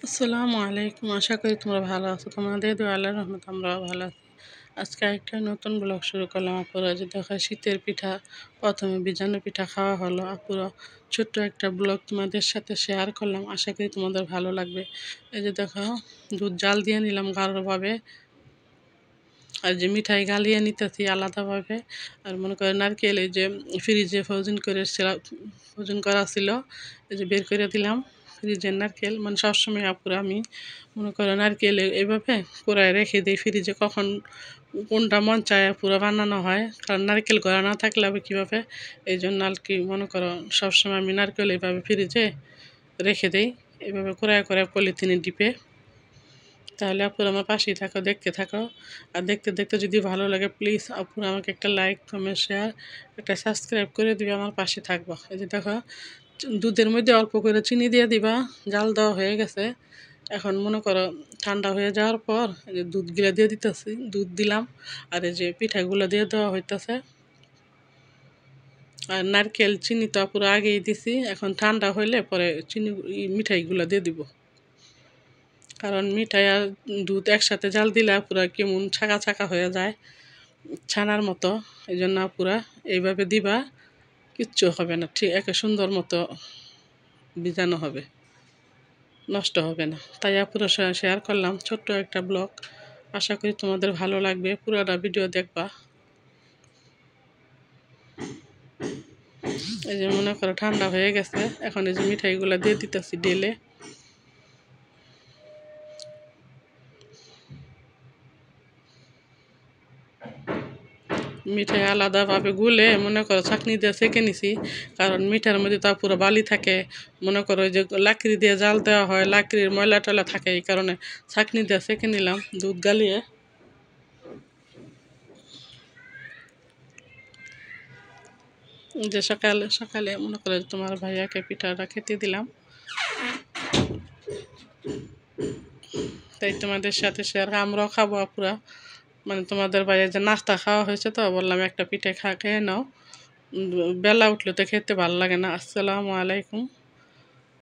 আসসালামু আলাইকুম। আশা করি তোমরা ভালো আছো। তোমাদের দোয়া আল্লাহর রহমতে আমরাও ভালো আছি। আজকে একটা নতুন ব্লগ শুরু করলাম। আপুরা যে দেখো শীতের পিঠা, প্রথমে বিজানো পিঠা খাওয়া হলো। আপুরা ছোট্ট একটা ব্লগ তোমাদের সাথে শেয়ার করলাম, আশা করি তোমাদের ভালো লাগবে। এই যে দেখো দুধ জাল দিয়ে নিলাম গাঢ়ভাবে, আর যে মিঠাই গালিয়ে নিতেছি আলাদাভাবে। আর মনে করে নারকেল এই যে ফ্রিজে ফ্রোজেন করা ছিল, এই যে বের করে দিলাম ফ্রিজের নারকেল। মানে সবসময় আপুরা আমি মনে করো নারকেল এইভাবে কুড়ায় রেখে দিই ফ্রিজে, কখন কোনটা মন চায় পুরো বানানো হয়। কারণ নারকেল গড়া না থাকলে আবার কীভাবে, এই জন্য আর কি মনে করো সবসময় আমি নারকেল এইভাবে ফ্রিজে রেখে দিই, এইভাবে কুড়ায় কুড়ায় পলিথিনে ডিপে। তাহলে আপুরা আমার পাশেই থাকো, দেখতে থাকো। আর দেখতে দেখতে যদি ভালো লাগে প্লিজ আপুরা আমাকে একটা লাইক, কমেন্ট, শেয়ার, একটা সাবস্ক্রাইব করে দিবে, আমার পাশে থাকবো। এই যে দেখো দুধের মধ্যে অল্প করে চিনি দিয়ে দিবা। জাল দেওয়া হয়ে গেছে, এখন মনে করো ঠান্ডা হয়ে যাওয়ার পর এই যে দুধগুলো দিয়ে দিতেছি, দুধ দিলাম। আর এই যে পিঠাগুলো দিয়ে দেওয়া হইতেছে। আর নারকেল চিনি তো পুরো আগেই দিছি, এখন ঠান্ডা হইলে পরে চিনি মিঠাইগুলো দিয়ে দিব। কারণ মিঠাই আর দুধ একসাথে জাল দিলে পুরা কেমন ছাকা ছাকা হয়ে যায়, ছানার মতো। এই জন্য পুরা এইভাবে দিবা, কিচ্ছু হবে না, ঠিক একে সুন্দর মতো ভিজানো হবে, নষ্ট হবে না। তাই পুরো শেয়ার করলাম ছোট্ট একটা ব্লগ। আশা করি তোমাদের ভালো লাগবে, পুরোটা ভিডিও দেখবা। এই যে মনে করো ঠান্ডা হয়ে গেছে, এখন এই যে মিঠাইগুলো দিয়ে দিতেছি ডেলে। মিঠাই আলাদাভাবে গুলে মনে করো ছাঁকনি দিয়ে সেঁকে নিছি, কারণ মিঠার মধ্যে তা পুরো বালি থাকে। মনে করো যে লাকড়ি দিয়ে জাল দেওয়া হয়, লাকড়ির ময়লা টয়লা থাকে, এই কারণে ছাঁকনি দিয়ে সেঁকে নিলাম দুধ গালিয়ে। যে সকালে সকালে মনে করো তোমার ভাইয়াকে পিঠাটা খেতে দিলাম, তাই তোমাদের সাথে শেয়ার। আমরাও খাবো আপুরা, মানে তোমাদের ভাইয়া যে নাস্তা খাওয়া হয়েছে তো বললাম একটা পিঠে খেয়ে নাও, বেলা উঠলে তো খেতে ভালো লাগে না। আসসালামু আলাইকুম।